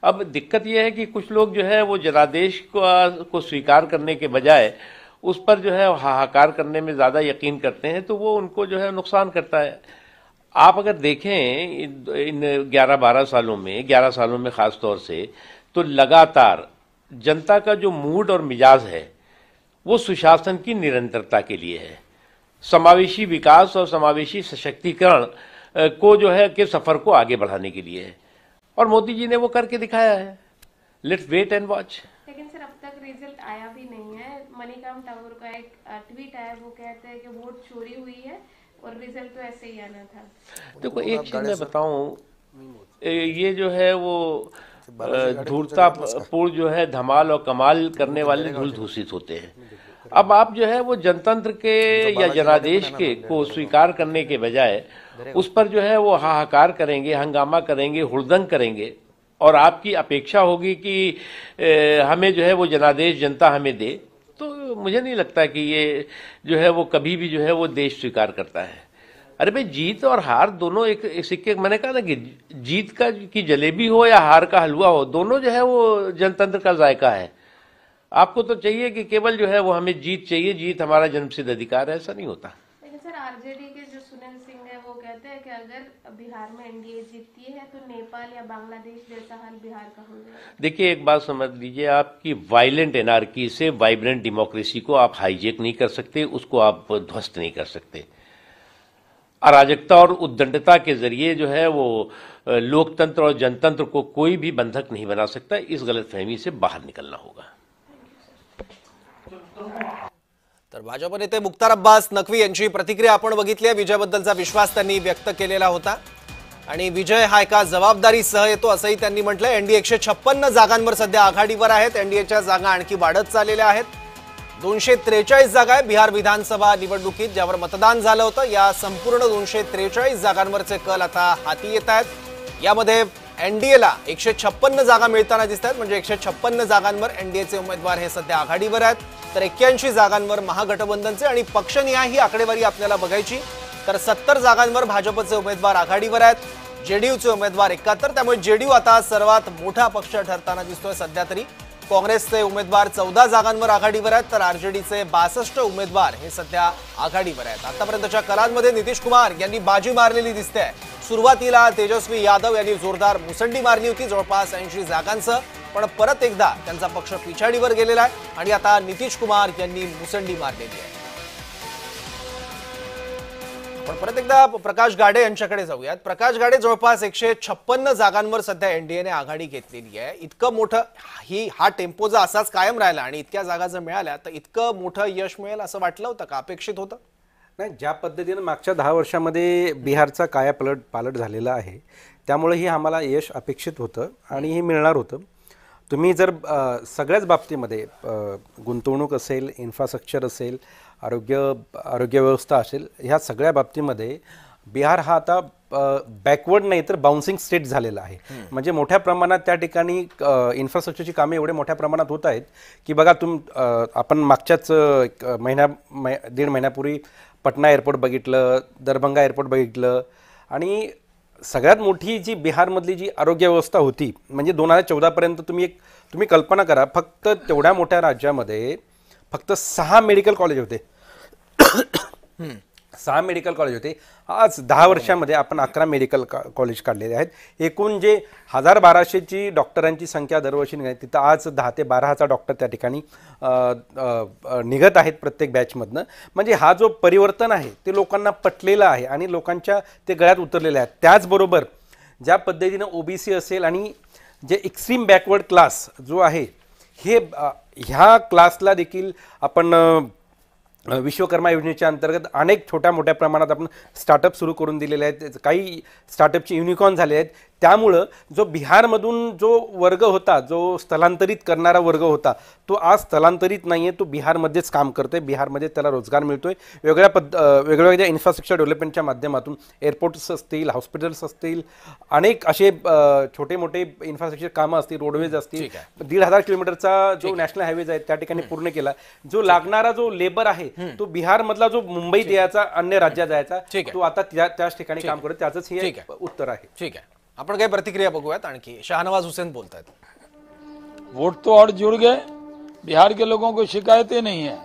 अब दिक्कत यह है कि कुछ लोग जो है वो जनादेश को स्वीकार करने के बजाय उस पर जो है हाहाकार करने में ज़्यादा यकीन करते हैं, तो वो उनको जो है नुकसान करता है। आप अगर देखें इन 11-12 सालों में, 11 सालों में ख़ास तौर से, तो लगातार जनता का जो मूड और मिजाज है वो सुशासन की निरंतरता के लिए है, समावेशी विकास और समावेशी सशक्तिकरण को जो है के सफ़र को आगे बढ़ाने के लिए है, और मोदी जी ने वो करके दिखाया है। Let's wait and watch. लेकिन सर अब तक रिजल्ट आया भी नहीं है। मणिकाम ठाकुर का एक ट्वीट आया, वो कहते हैं कि वोट चोरी हुई है और रिजल्ट तो ऐसे ही आना था। देखो एक चीज मैं बताऊं, ये जो है वो धूर्तापूर्ण जो है धमाल और कमाल करने वाले धूल धूसित होते हैं। अब आप जो है वो जनतंत्र के या जनादेश के को स्वीकार करने के बजाय उस पर जो है वो हाहाकार करेंगे, हंगामा करेंगे, हुड़दंग करेंगे, और आपकी अपेक्षा होगी कि हमें जो है वो जनादेश जनता हमें दे, तो मुझे नहीं लगता कि ये जो है वो कभी भी जो है वो देश स्वीकार करता है। अरे भाई, जीत और हार दोनों एक सिक्के, मैंने कहा ना कि जीत का की जलेबी हो या हार का हलवा हो, दोनों जो है वो जनतंत्र का जायका है। आपको तो चाहिए कि केवल जो है वो हमें जीत चाहिए, जीत हमारा जन्मसिद्ध अधिकार है, ऐसा नहीं होता। लेकिन सर आरजेडी के जो सुनील सिंह है वो कहते हैं कि अगर बिहार में एनडीए जीतती है तो नेपाल या बांग्लादेश जैसा हाल बिहार का हो जाएगा। देखिए एक बात समझ लीजिए, आपकी वायलेंट एनार्की से वाइब्रेंट डेमोक्रेसी को आप हाईजेक नहीं कर सकते, उसको आप ध्वस्त नहीं कर सकते। अराजकता और उद्दंडता के जरिए जो है वो लोकतंत्र और जनतंत्र को कोई भी बंधक नहीं बना सकता। इस गलतफहमी से बाहर निकलना होगा। तर भाजप नेते मुख्तार अब्बास नकवी यांची प्रतिक्रिया आपण बघितली आहे। विजयाबद्दलचा विश्वास त्यांनी व्यक्त केलेला होता आणि विजय हा एका जबाबदारीसह येतो असंही त्यांनी म्हटलंय। एनडीए 156 जागांवर सध्या आघाडीवर आहेत। एनडीएच्या जागा आणखी वाढत चाललेल्या आहेत। 243 जागा आहे बिहार विधानसभा निवडणुकीत ज्यावर मतदान झालं होतं। या संपूर्ण 243 जागांवरचे कल आता हाती येत आहेत। यामध्ये एनडीएला 156 जागा मिळताना दिसतात, म्हणजे 156 जागांवर एनडीएचे उमेदवार हे सध्या आघाडीवर आहेत, तर 81 जागांवर महागठबंधनचे आणि पक्षनिहाय ही आकडेवारी आपल्याला बघायची तर 70 जागांवर भाजपचे उमेदवार आघाडीवर आहेत, जेडीयूचे उमेदवार 71। त्यामुळे जेडीयू आता सर्वात मोठा पक्ष ठरताना दिसतोय सध्या तरी। काँग्रेसचे उमेदवार 14 जागांवर आघाडीवर आहेत, तर आरजेडीचे 62 उमेदवार हे सध्या आघाडीवर आहेत। आतापर्यंतच्या कलांमध्ये नितीश कुमार यांनी बाजी मारलेली दिसते। सुरुवातीला तेजस्वी यादव यांनी जोरदार मुसंडी मारली होती जवळपास 80 जागांचं, पण परत एकदा त्यांचा पक्ष पिछाडीवर गेलेला आहे आणि आता नितीश कुमार यांनी मुसंडी मारलेली आहे। पण परत एकदा प्रकाश गाडे यांच्याकडे जाऊयात। प्रकाश गाडे, जवळपास 156 जागांवर सध्या एनडीएने आघाडी घेतलेली आहे। इतकं मोठं हा टेम्पो जर असाच कायम राहिला आणि इतक्या जागा जर मिळाल्या तर इतकं मोठं यश मिळेल असं वाटलं होतं का, अपेक्षित होतं? नाही, ज्या पद्धतीने मागच्या 10 वर्षांमध्ये बिहारचा पालट झालेला आहे त्यामुळे ही आम्हाला यश अपेक्षित होतं आणि हे मिळणार होतं। तुम्ही जर सगळ्याच बाबतीमध्ये गुंतवणूक असेल, इन्फ्रास्ट्रक्चर असेल, आरोग्य व्यवस्था असेल, ह्या सगळ्या बाबतीमध्ये बिहार हा आता बॅकवर्ड नाही तर बाउन्सिंग स्टेट झालेला आहे। म्हणजे मोठ्या प्रमाणात त्या ठिकाणी इन्फ्रास्ट्रक्चरची कामे एवढे मोठ्या प्रमाणात होत आहेत की बघा आपण मागच्याच दीड महिन्यापूर्वी पटना एअरपोर्ट बघितलं, दरभंगा एअरपोर्ट बघितलं, आणि सगळ्यात मोठी जी बिहारमधली जी आरोग्य व्यवस्था होती म्हणजे 2014 पर्यंत तुम्ही कल्पना करा, फक्त तेवढ्या मोठ्या राज्यामध्ये फक्त 6 मेडिकल कॉलेज होते। 6 मेडिकल कॉलेज होते। आज 10 वर्षांमध्ये आपण 11 मेडिकल कॉलेज काढलेले आहेत। एकूण जे 1000-1200ची डॉक्टरांची संख्या दरवर्षी निघाली, तिथं आज 10 ते 12,000 डॉक्टर त्या ठिकाणी निघत आहेत प्रत्येक बॅचमधनं। म्हणजे हा जो परिवर्तन आहे ते लोकांना पटलेलं आहे आणि लोकांच्या ते गळ्यात उतरलेलं आहे। त्याचबरोबर ज्या पद्धतीनं ओबीसी असेल आणि जे एक्स्ट्रीम बॅकवर्ड क्लास जो आहे हे ह्या क्लासला देखील आपण विश्वकर्मा योजनेच्या अंतर्गत अनेक छोट्या मोठ्या प्रमाणात आपण स्टार्टअप सुरू करून दिलेले आहेत। काही स्टार्टअपचे युनिकॉर्न झाले आहेत। त्यामुळं जो बिहारमधून जो वर्ग होता, जो स्थलांतरित करणारा वर्ग होता, तो आज स्थलांतरित नाही आहे, तो बिहारमध्येच काम करतोय, बिहारमध्ये त्याला रोजगार मिळतोय। वेगवेगळ्या इन्फ्रास्ट्रक्चर डेव्हलपमेंटच्या माध्यमातून एअरपोर्ट्स असतील, हॉस्पिटल्स असतील, अनेक असे छोटे मोठे इन्फ्रास्ट्रक्चर कामं असतील, रोडवेज असतील। 1,500 किलोमीटरचा जो नॅशनल हायवेज आहे त्या ठिकाणी पूर्ण केला। जो लागणारा जो लेबर आहे तो बिहारमधला जो मुंबईत यायचा, अन्य राज्यात जायचा, तो आता त्याच ठिकाणी काम करत, त्याचंच हे उत्तर आहे। ठीक आहे। आपण काही प्रतिक्रिया बघूयात आणखी. शाहनवाज हुसैन बोलतायत. वोट तो और जुड़ गए, बिहार के लोगों को शिकायतें नहीं है।